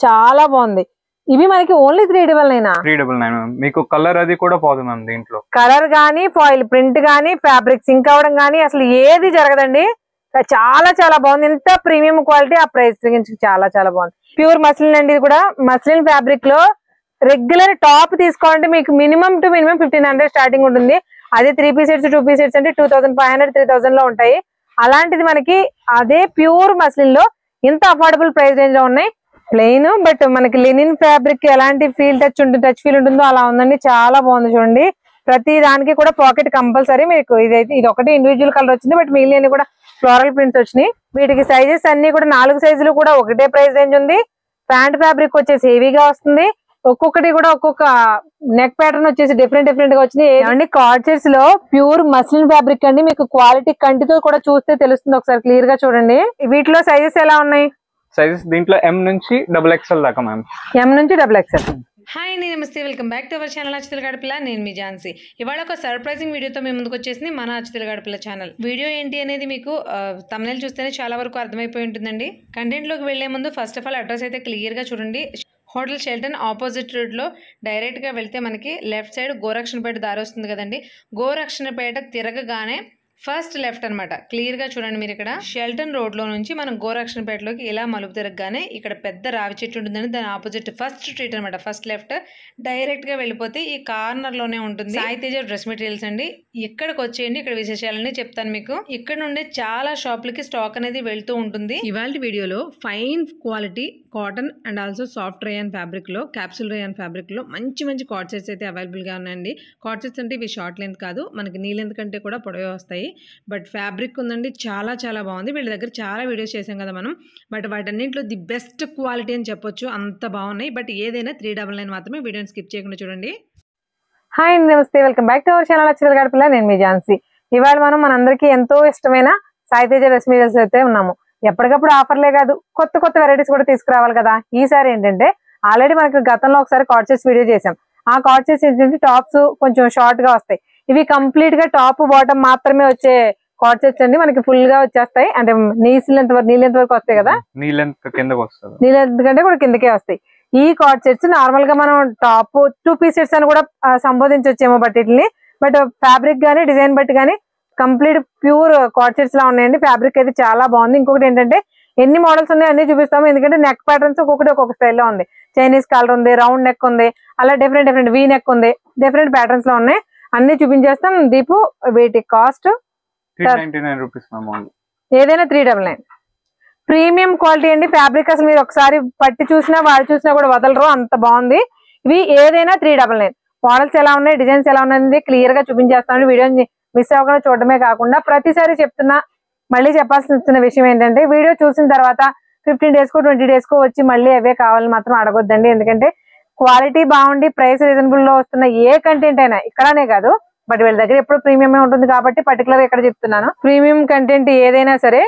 చాలా బాగుంది. ఇవి మనకి ఓన్లీ 399. 399 మీకు కలర్ అది కూడా పోదు మ్యామ్. దీంట్లో కలర్ గానీ ఫాయిల్ ప్రింట్ గానీ ఫ్యాబ్రిక్ సింక్ అవడం గానీ అసలు ఏది జరగదండి. చాలా చాలా బాగుంది. ఎంత ప్రీమియం క్వాలిటీ, ఆ ప్రైస్ చాలా చాలా బాగుంది. ప్యూర్ మస్లిన్ అండి. ఇది కూడా మస్లిన్ ఫ్యాబ్రిక్ లో రెగ్యులర్ టాప్ తీసుకోవాలంటే మీకు మినిమం టు మినిమం 1500 స్టార్టింగ్ ఉంటుంది. అదే 3 పీస్ సెట్స్ 2 పీస్ సెట్స్ అంటే 2500 3000 లో ఉంటాయి. అలాంటిది మనకి అదే ప్యూర్ మస్లిన్ లో ఇంత అఫోర్డబుల్ ప్రైస్ రేంజ్ లో ఉన్నాయి. ప్లెయిన్ బట్ మనకి లెనిన్ ఫ్యాబ్రిక్ ఎలాంటి ఫీల్ టచ్ ఉంటుంది, టచ్ ఫీల్ ఉంటుందో అలా ఉందండి. చాలా బాగుంది చూడండి. ప్రతి దానికి కూడా పాకెట్ కంపల్సరీ. మీకు ఇది ఒకటి ఇండివిజువల్ కలర్ వచ్చింది, బట్ మిగిలిన కూడా ఫ్లోరల్ ప్రింట్స్ వచ్చినాయి. వీటికి సైజెస్ అన్ని కూడా 4 సైజులు కూడా ఒకటే ప్రైస్ రేంజ్ ఉంది. ప్యాంట్ ఫ్యాబ్రిక్ వచ్చేసి హెవీగా వస్తుంది. ఒక్కొక్కటి కూడా ఒక్కొక్క నెక్ ప్యాటర్న్ వచ్చేసి డిఫరెంట్ డిఫరెంట్ గా వచ్చింది. ఏమండి కార్డ్సెట్స్ లో ప్యూర్ మస్లిన్ ఫ్యాబ్రిక్ అండి. మీకు క్వాలిటీ కంటితో కూడా చూస్తే తెలుస్తుంది. ఒకసారి క్లియర్ గా చూడండి. వీటిలో సైజెస్ ఎలా ఉన్నాయి? సైజెస్ దీంట్లో M నుంచి XXL దాకా మ్యామ్. M నుంచి XXL. హాయ్ అండి, నమస్తే, welcome back to our channel అచ్చు గడపిల్ల. నేను మీ ఝాన్సీ. ఇవాళ ఒక సర్ప్రైజింగ్ వీడియోతో మేము ముందుకు వచ్చేసింది మన అచ్చు గడపిల్ల ఛానల్. వీడియో ఏంటి అనేది మీకు థంబ్నెయిల్ చూస్తేనే చాలా వరకు అర్థమైపోయి ఉంటుందండి. కంటెంట్లోకి వెళ్లే ముందు ఫస్ట్ ఆఫ్ ఆల్ అడ్రస్ అయితే క్లియర్గా చూడండి. హోటల్ షెల్టన్ ఆపోజిట్ రోడ్లో డైరెక్ట్గా వెళ్తే మనకి లెఫ్ట్ సైడ్ గోరక్షణపేట దారి వస్తుంది కదండి. గోరక్షణపేట తిరగగానే ఫస్ట్ లెఫ్ట్ అనమాట. క్లియర్గా చూడండి మీరు. ఇక్కడ షెల్టన్ రోడ్లో నుంచి మనం గోరక్షణపేటలోకి ఇలా మలుపు తిరగగానే ఇక్కడ పెద్ద రావి చెట్టు ఉంటుందండి. దాని ఆపోజిట్ ఫస్ట్ స్ట్రీట్ అనమాట. ఫస్ట్ లెఫ్ట్ డైరెక్ట్గా వెళ్ళిపోతే ఈ కార్నర్లోనే ఉంటుంది సాయి తేజ డ్రెస్ మెటీరియల్స్ అండి. ఇక్కడికి వచ్చేయండి. ఇక్కడ విశేషాలన్నీ చెప్తాను మీకు. ఇక్కడ నుండి చాలా షాపులకి స్టాక్ అనేది వెళ్తూ ఉంటుంది. ఇవాళ వీడియోలో fine quality cotton and also soft rayon fabric లో, క్యాప్సూల్ రేయాన్ ఫ్యాబ్రిక్ లో మంచి మంచి కార్డ్ సెట్స్ అయితే అవైలబుల్ గా ఉన్నాయండి. కార్డ్ సెట్స్ అంటే ఇవి షార్ట్ లెంత్ కాదు, మనకి నీ లెంత్ కంటే కూడా పొడవే వస్తాయి. బట్ ఫ్యాబ్రిక్ ఉందండి, చాలా చాలా బాగుంది. వీళ్ళ దగ్గర చాలా వీడియోస్ చేసాం కదా మనం. బట్ వాటన్నింటిలో ది బెస్ట్ క్వాలిటీ అని చెప్పొచ్చు, అంత బాగున్నాయి. బట్ ఏదైనా 399 మాత్రమే. వీడియోని స్కిప్ చేయకుండా చూడండి. హాయ్ అండి, నమస్తే, welcome back to our channel అచ్చు గడపిల్ల. నేను మీ ఝాన్సీ. ఇవాళ మనం మనందరికీ ఎంతో ఇష్టమైన సాయి తేజ డ్రెస్ మెటీరియల్స్ అయితే ఉన్నాము. ఎప్పటికప్పుడు ఆఫర్లే కాదు, కొత్త కొత్త వెరైటీస్ కూడా తీసుకురావాలి కదా. ఈసారి ఏంటంటే ఆల్రెడీ మనకి గతంలో ఒకసారి కార్డ్ సెట్స్ వీడియో చేసాం. ఆ కార్డ్ సెట్స్ ఏంటంటే టాప్స్ కొంచెం షార్ట్ గా వస్తాయి. ఇవి కంప్లీట్ గా టాప్ బాటమ్ మాత్రమే వచ్చే కార్డ్ సెట్స్ అండి. మనకి ఫుల్ గా వచ్చేస్తాయి. అంటే నీ లెంత్ వరకు వస్తాయి కదా. నీ లెంత్ కంటే కూడా కిందకే వస్తాయి ఈ కార్డ్ సెట్స్. నార్మల్ గా మనం టాప్ 2 పీస్ సెట్స్ అని కూడా సంబోధించవచ్చేమో. బట్ వీటిని బట్ ఫ్యాబ్రిక్ గానీ డిజైన్ బట్టి గానీ కంప్లీట్ ప్యూర్ కార్డ్ సెట్స్ లా ఉన్నాయండి. ఫ్యాబ్రిక్ అయితే చాలా బాగుంది. ఇంకొకటి ఏంటంటే ఎన్ని మోడల్స్ ఉన్నాయి అన్ని చూపిస్తాము. ఎందుకంటే నెక్ ప్యాటర్న్స్ ఒక్కొక్క స్టైల్లో ఉంది. చైనీస్ కాలర్ ఉంది, రౌండ్ నెక్ ఉంది, అలా డిఫరెంట్ వీ నెక్ ఉంది. డిఫరెంట్ ప్యాటర్న్స్ లో ఉన్నాయి. అన్ని చూపించేస్తాం. దీపు వీటి కాస్ట్ 399 రూపీస్. ఏదైనా 399. ప్రీమియం క్వాలిటీ అండి. ఫ్యాబ్రిక్ అసలు మీరు ఒకసారి పట్టి చూసినా వాడి చూసినా కూడా వదలరు, అంత బాగుంది. ఇవి ఏదైనా 399. మోడల్స్ ఎలా ఉన్నాయి, డిజైన్స్ ఎలా ఉన్నాయి క్లియర్ గా చూపించేస్తాను. వీడియోని మిస్ అవ్వకుండా చూడడమే కాకుండా ప్రతిసారి చెప్తున్నా, మళ్ళీ చెప్పాల్సిన విషయం ఏంటంటే వీడియో చూసిన తర్వాత 15 days కో 20 days కో వచ్చి మళ్ళీ అవే కావాలని మాత్రం అడగొద్దండి. ఎందుకంటే క్వాలిటీ బాగుండి ప్రైస్ రీజనబుల్ లో వస్తున్న ఏ కంటెంట్ అయినా ఇక్కడనే కాదు, బట్ వీళ్ళ దగ్గర ఎప్పుడు ప్రీమియమే ఉంటుంది కాబట్టి పర్టికులర్ గా ఇక్కడ చెప్తున్నాను. ప్రీమియం కంటెంట్ ఏదైనా సరే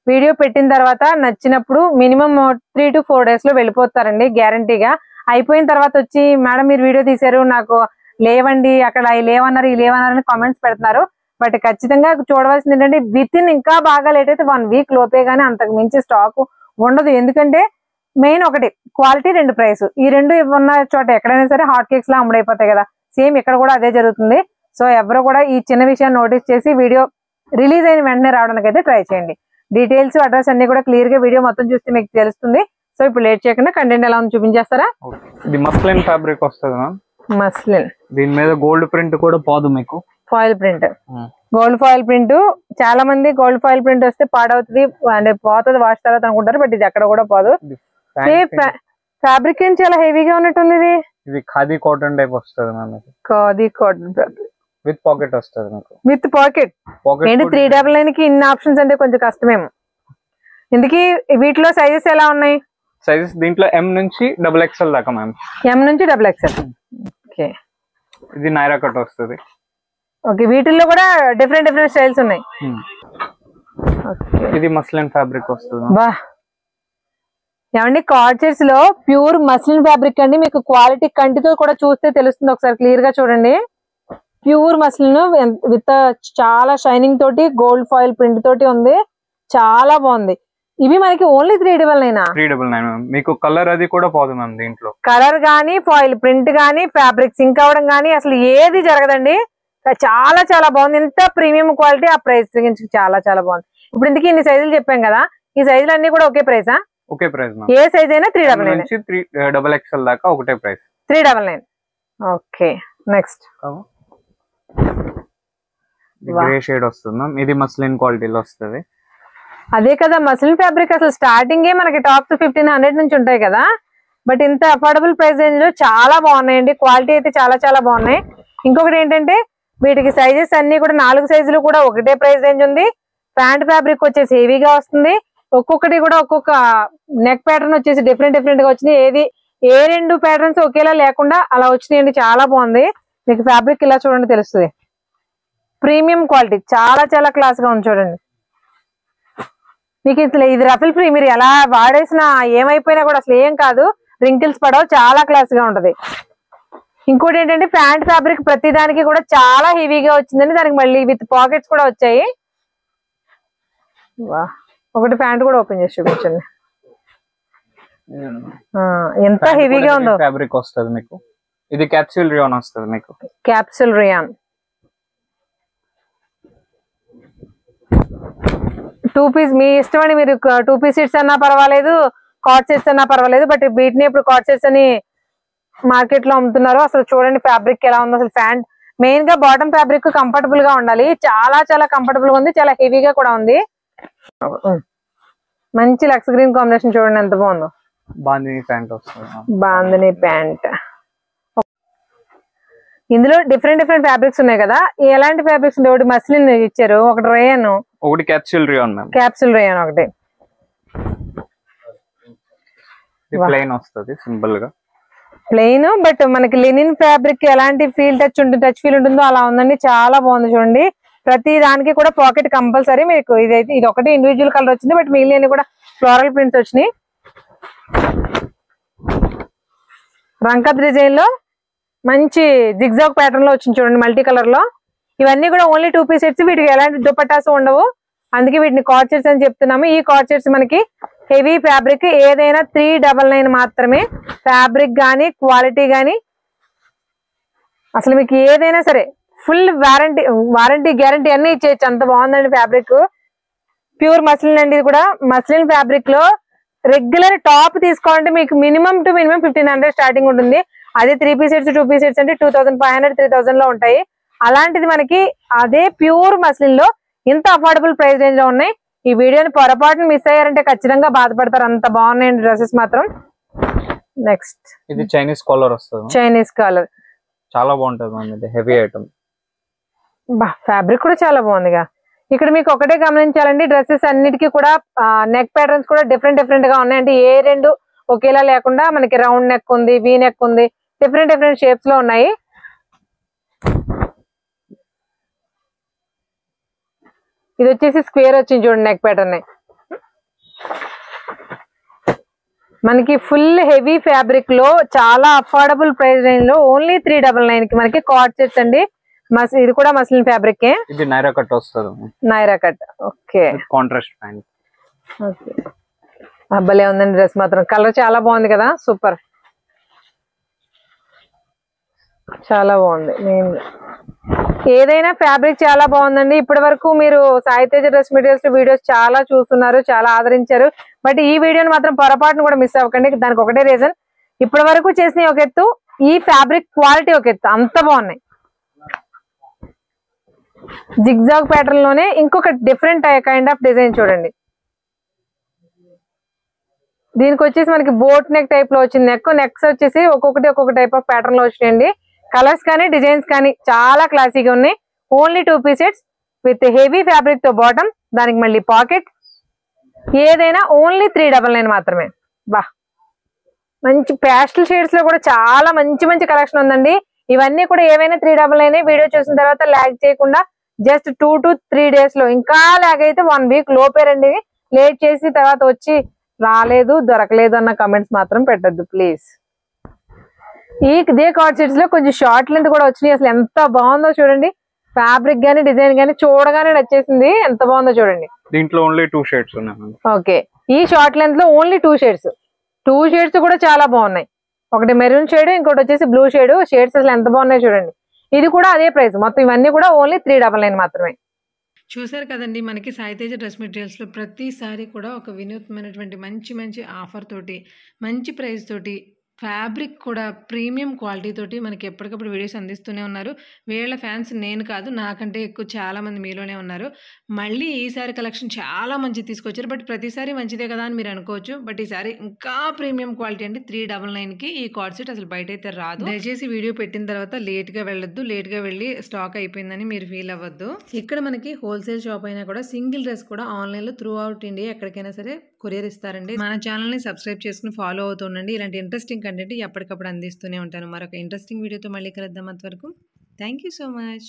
వీడియో పెట్టిన తర్వాత నచ్చినప్పుడు మినిమం 3 to 4 days లో వెళ్ళిపోతారండి గ్యారంటీగా. అయిపోయిన తర్వాత వచ్చి మేడం మీరు వీడియో తీశారు, నాకు లేవండి, అక్కడ లేవన్నారు ఈ లేవన్నారు అని కామెంట్స్ పెడుతున్నారు. బట్ ఖచ్చితంగా చూడవలసింది ఏంటంటే విత్ ఇన్ ఇంకా బాగా లేట్ అయితే 1 week లోపే గానీ అంతకు మించి స్టాక్ ఉండదు. ఎందుకంటే మెయిన్ ఒకటి క్వాలిటీ, 2 ప్రైస్. ఈ 2 ఉన్న చోట ఎక్కడైనా సరే హాట్ కేక్స్ లా అమ్ముడైపోతాయి కదా. సేమ్ ఇక్కడ కూడా అదే జరుగుతుంది. సో ఎవరు కూడా ఈ చిన్న విషయాన్ని నోటీస్ చేసి వీడియో రిలీజ్ అయిన వెంటనే రావడానికి అయితే ట్రై చేయండి. డీటెయిల్స్ అడ్రస్ అన్ని కూడా క్లియర్ గా వీడియో మొత్తం చూస్తే మీకు తెలుస్తుంది. సో ఇప్పుడు లేట్ చేయకుండా కంటెంట్ ఎలా ఉంది చూపించేస్తారా? ఇది మస్లిన్ ఫ్యాబ్రిక్ వస్తుంది మ్యామ్. మస్లిన్, దీని మీద గోల్డ్ ప్రింట్ కూడా పోదు మీకు. Foil print, gold foil print. చాలా మంది గోల్డ్ ఫాయిల్ ప్రింట్ వస్తే పాడవుతుంది అంటే పోతుంది వాష్ తర్వాత అనుకుంటారు. బట్ ఇది అక్కడ కూడా పోదు. ఫ్యాబ్రిక్ ఏం చాలా హెవీగా ఉన్నట్టుంది. ఇది ఖాదీ కాటన్ టైప్ వస్తుంది ma'am. Khadi cotton fabric with pocket వస్తుంది మీకు. విత్ పాకెట్ ఏంటి 399 కి ఇన్ని ఆప్షన్స్ అంటే కొంచెం కష్టమేమో. ఇందుకీ వీటిలో సైజెస్ ఎలా ఉన్నాయి? సైజెస్ దీంట్లో M నుంచి XXL దాకా మ్యామ్. M నుంచి XXL. ఓకే, ఇది నైరా కట్ వస్తుంది. ఓకే, వీటిల్లో కూడా డిఫరెంట్ స్టైల్స్ ఉన్నాయి. ఇది మస్లిన్ ఫ్యాబ్రిక్ వస్తుంది. బా ఏమండి కార్డ్ సెట్స్ లో ప్యూర్ మస్లిన్ ఫ్యాబ్రిక్ అండి. మీకు క్వాలిటీ కంటితో కూడా చూస్తే తెలుస్తుంది. ఒకసారి క్లియర్ గా చూడండి. ప్యూర్ మస్లిన్ విత్ చాలా షైనింగ్ తోటి గోల్డ్ ఫాయిల్ ప్రింట్ తోటి ఉంది. చాలా బాగుంది. ఇవి మనకి ఓన్లీ 399. 399 మీకు కలర్ అది కూడా పోదు మ్యామ్ దీంట్లో. కలర్ గానీ ఫాయిల్ ప్రింట్ గానీ ఫ్యాబ్రిక్ సింక్ అవడం గానీ అసలు ఏది జరగదండి. చాలా చాలా బాగుంది. ఎంత ప్రీమియం క్వాలిటీ ఆ ప్రైస్ చాలా చాలా బాగుంది. ఇప్పుడు ఇందుకు ఇన్ని సైజులు చెప్పాం కదా, ఈ సైజులు అన్ని కూడా ఒకే ప్రైసా? Okay price ma'am. ఏ సైజ్ అయినా 399 నుంచి 3XL దాకా ఒకటే price 399. Okay next grey shade వస్తుంది మ్యామ్. ఇది మస్లిన్ క్వాలిటీలో వస్తుంది. అదే కదా మస్లిన్ ఫ్యాబ్రిక్ అసలు స్టార్టింగ్ మనకి టాప్స్ 1500 నుంచి ఉంటాయి కదా, బట్ ఇంత అఫోర్డబుల్ ప్రైస్ రేంజ్ లో చాలా బాగున్నాయండి. క్వాలిటీ అయితే చాలా చాలా బాగున్నాయి. ఇంకొకటి ఏంటంటే వీటికి సైజెస్ అన్ని కూడా 4 సైజులు కూడా ఒకటే ప్రైస్ రేంజ్ ఉంది. ప్యాంట్ ఫ్యాబ్రిక్ వచ్చేసి హెవీగా వస్తుంది. ఒక్కొక్కటి కూడా ఒక్కొక్క నెక్ ప్యాటర్న్ వచ్చేసి డిఫరెంట్ డిఫరెంట్ గా వచ్చినాయి. ఏ 2 ప్యాటర్న్స్ ఒకేలా లేకుండా అలా వచ్చినాయండి. చాలా బాగుంది. మీకు ఫ్యాబ్రిక్ ఇలా చూడండి తెలుస్తుంది. ప్రీమియం క్వాలిటీ చాలా చాలా క్లాస్ గా ఉంది చూడండి. మీకు ఇట్లా ఇది రఫిల్ ఫ్రీ, మీరు ఎలా వాడేసినా ఏమైపోయినా కూడా అసలు ఏం కాదు, రింకిల్స్ పడవు, చాలా క్లాస్ గా ఉంటది. ఇంకోటి ఏంటంటే ప్యాంట్ ఫ్యాబ్రిక్ ప్రతి దానికి కూడా చాలా హెవీగా వచ్చిందండి. దానికి మళ్ళీ విత్ పాకెట్స్ కూడా వచ్చాయి. ఒకటి ప్యాంట్ కూడా ఓపెన్ చేసి చూపించండి ఎంత హెవీగా ఉందో. ఫ్యాబ్రిక్ వస్తుంది మీకు. ఇది క్యాప్సూల్ రియాన్ వస్తుంది మీకు. క్యాప్సూల్ రియాన్ 2 పీస్ మీ ఇష్టం అండి. మీరు 2 పీస్ సెట్స్ అన్నా పర్వాలేదు, కార్డ్ సెట్స్ అన్నా పర్వాలేదు. బట్ వీటిని ఇప్పుడు కార్డ్ సెట్స్ అని మార్కెట్ లో అమ్ముతున్నారు. అసలు చూడండి ఫ్యాబ్రిక్ ఎలా ఉందో. అసలు ప్యాంట్ మెయిన్ గా బాటమ్ ఫ్యాబ్రిక్ కంఫర్టబుల్ గా ఉండాలి. చాలా చాలా కంఫర్టబుల్ గా ఉంది, చాలా హెవీగా కూడా ఉంది. మంచి లక్స్ గ్రీన్ కాంబినేషన్ చూడండి ఎంత బాగుందో. బాందిని ప్యాంట్ వస్తుంది. బాందిని ప్యాంట్. ఇందులో డిఫరెంట్ డిఫరెంట్ ఫ్యాబ్రిక్స్ ఉన్నాయి కదా, ఎలాంటి ఫ్యాబ్రిక్స్? ఒకటి మస్లిన్ ఇచ్చారు, ఒకటి రేయన్, ఒకటి capsule rayon ma'am. Capsule rayon ఒకటి. ప్లెయిన్ వస్తుంది సింపుల్ గా. ప్లెయిన్ బట్ మనకి లినిన్ ఫ్యాబ్రిక్ ఎలాంటి ఫీల్ టచ్ ఫీల్ ఉంటుందో అలా ఉందండి. చాలా బాగుంది చూడండి. ప్రతి దానికి కూడా పాకెట్ కంపల్సరీ. మీకు ఇది ఒకటి ఇండివిజువల్ కలర్ వచ్చింది, బట్ మిగిలిన కూడా ఫ్లోరల్ ప్రింట్స్ వచ్చినాయి. రంకత్ డిజైన్ లో మంచి జిగ్జాగ్ ప్యాటర్న్ లో వచ్చింది చూడండి, మల్టీ కలర్ లో. ఇవన్నీ కూడా ఓన్లీ 2 పీస్ సెట్స్. వీటికి ఎలాంటి దుపట్టాస్ ఉండవు, అందుకే వీటిని కార్డ్ సెట్స్ అని చెప్తున్నాము. ఈ కార్డ్ సెట్స్ మనకి హెవీ ఫ్యాబ్రిక్ ఏదైనా 399 మాత్రమే. ఫ్యాబ్రిక్ గానీ క్వాలిటీ గానీ అసలు మీకు ఏదైనా సరే ఫుల్ వారంటీ గ్యారంటీ అన్ని ఇచ్చేయచ్చు. అంత బాగుందండి ఫ్యాబ్రిక్. ప్యూర్ మస్లిన్ అండి. ఇది కూడా మస్లిన్ ఫ్యాబ్రిక్ లో రెగ్యులర్ టాప్ తీసుకోవాలంటే మీకు మినిమం టు మినిమం 1500 స్టార్టింగ్ ఉంటుంది. అదే 3 పీస్ సెట్స్ 2 పీస్ సెట్స్ అంటే 2500 3000 లో ఉంటాయి. అలాంటిది మనకి అదే ప్యూర్ మస్లిన్ లో ఇంత అఫోర్డబుల్ ప్రైస్ రేంజ్ లో ఉన్నాయి. ఈ వీడియోని పొరపాటును మిస్ అయ్యారంటే ఖచ్చితంగా బాధపడతారు. అంత బాగున్నాయండి డ్రెస్సెస్ మాత్రం. నెక్స్ట్ ఇది చైనీస్ కాలర్ వస్తుంది. చైనీస్ కాలర్ చాలా బాగుంటది. ఇది హెవీ ఐటమ్. ఫ్యాబ్రిక్ కూడా చాలా బాగుందిగా. ఇక్కడ మీకు ఒకటే గమనించాలండి, డ్రెస్సెస్ అన్నిటికీ కూడా నెక్ ప్యాటర్న్స్ కూడా డిఫరెంట్ డిఫరెంట్ గా ఉన్నాయి. అంటే ఏ 2 ఒకేలా లేకుండా మనకి రౌండ్ నెక్ ఉంది, వీ నెక్ ఉంది, డిఫరెంట్ డిఫరెంట్ షేప్స్ లో ఉన్నాయి. ఇది వచ్చేసి స్క్వేర్ వచ్చింది చూడండి నెక్ ప్యాటర్న్. మనకి ఫుల్ హెవీ ఫ్యాబ్రిక్ లో చాలా అఫోర్డబుల్ ప్రైస్ రేంజ్ లో ఓన్లీ 399 కి మనకి కార్డ్ సెట్స్ అండి. ఇది కూడా మస్లిన్ ఫ్యాబ్రిక్. ఇది నైరా కట్ వస్తుంది. Naira cut. Okay contrast pant. Okay భలే ఉందండి డ్రెస్ మాత్రం. కలర్ చాలా బాగుంది కదా, సూపర్, చాలా బాగుంది. ఏదైనా ఫ్యాబ్రిక్ చాలా బాగుందండి. ఇప్పటి వరకు మీరు Sai Teja dress materials videos చాలా చూస్తున్నారు, చాలా ఆదరించారు. బట్ ఈ వీడియోని మాత్రం పొరపాటును కూడా మిస్ అవ్వకండి. దానికి ఒకటే రీజన్, ఇప్పటి వరకు చేసిన ఒక ఎత్తు, ఈ ఫ్యాబ్రిక్ క్వాలిటీ ఒక ఎత్తు. అంత బాగున్నాయి. జిగ్జాగ్ ప్యాటర్న్ లోనే ఇంకొక డిఫరెంట్ కైండ్ ఆఫ్ డిజైన్ చూడండి. దీనికి వచ్చేసి మనకి బోట్ నెక్ టైప్ లో వచ్చింది. నెక్స్ వచ్చేసి ఒక్కొక్కటి ఒక్కొక్క టైప్ ఆఫ్ ప్యాటర్న్ లో వచ్చినాయండి. కలర్స్ కానీ డిజైన్స్ కానీ చాలా క్లాసీగా ఉన్నాయి. Only 2 piece sets with heavy fabric తో బాటమ్, దానికి మళ్ళీ పాకెట్. ఏదైనా ఓన్లీ 399 మాత్రమే. మంచి ప్యాస్టల్ షేడ్స్ లో కూడా చాలా మంచి మంచి కలెక్షన్ ఉందండి. ఇవన్నీ కూడా ఏవైనా 399. వీడియో చూసిన తర్వాత ల్యాగ్ చేయకుండా జస్ట్ 2 to 3 days లో, ఇంకా ల్యాగ్ అయితే 1 week లోపేరండి. లేట్ చేసి తర్వాత వచ్చి రాలేదు దొరకలేదు అన్న కమెంట్స్ మాత్రం పెట్టద్దు ప్లీజ్. ఇదే కార్డ్ సెట్స్ లో కొంచెం షార్ట్ లెంత్ కూడా వచ్చినాయి. అసలు ఎంత బాగుందో చూడండి. ఫ్యాబ్రిక్ గానీ డిజైన్ గానీ చూడగానే నచ్చేసింది. ఎంత బాగుందో చూడండి. దీంట్లో ఓన్లీ 2 షేడ్స్ ఉన్నాయి మ్యామ్. ఓకే, ఈ షార్ట్ లెంత్ లో ఓన్లీ 2 షేడ్స్. 2 షేడ్స్ కూడా చాలా బాగున్నాయి. ఒకటి మెరూన్ షేడ్, ఇంకోటి వచ్చేసి బ్లూ షేడ్. షేడ్స్ అసలు ఎంత బాగున్నాయి చూడండి. ఇది కూడా అదే ప్రైస్. మొత్తం ఇవన్నీ కూడా ఓన్లీ 399 మాత్రమే. చూసారు కదండి, మనకి సాయితేజ డ్రెస్ మెటీరియల్స్లో ప్రతిసారి కూడా ఒక వినూత్నమైనటువంటి మంచి మంచి ఆఫర్ తోటి, మంచి ప్రైస్ తోటి, ఫ్యాబ్రిక్ కూడా ప్రీమియం క్వాలిటీ తోటి మనకి ఎప్పటికప్పుడు వీడియోస్ అందిస్తూనే ఉన్నారు. వీళ్ళ ఫ్యాన్స్ నేను కాదు, నాకంటే ఎక్కువ చాలామంది మీలోనే ఉన్నారు. మళ్ళీ ఈసారి కలెక్షన్ చాలా మంచిది తీసుకొచ్చారు. బట్ ప్రతిసారి మంచిదే కదా అని మీరు అనుకోవచ్చు. బట్ ఈసారి ఇంకా ప్రీమియం క్వాలిటీ అండి. 399కి ఈ కార్డ్ సెట్ అసలు బయట అయితే రాదు. దయచేసి వీడియో పెట్టిన తర్వాత లేట్గా వెళ్ళొద్దు. లేట్గా వెళ్ళి స్టాక్ అయిపోయిందని మీరు ఫీల్ అవ్వద్దు. ఇక్కడ మనకి హోల్సేల్ షాప్ అయినా కూడా సింగిల్ డ్రెస్ కూడా ఆన్లైన్లో త్రూ అవుట్ ఇండియా ఎక్కడికైనా సరే కొరియర్ ఇస్తారండి. మన ఛానల్ని సబ్స్క్రైబ్ చేసుకుని ఫాలో అవుతుండండి. ఇలాంటి ఇంట్రెస్టింగ్ కంటెంట్ ఎప్పటికప్పుడు అందిస్తూనే ఉంటాను. మరొక ఇంట్రెస్టింగ్ వీడియోతో మళ్ళీ కలుద్దాం. అంతవరకు థ్యాంక్ యూ సో మచ్.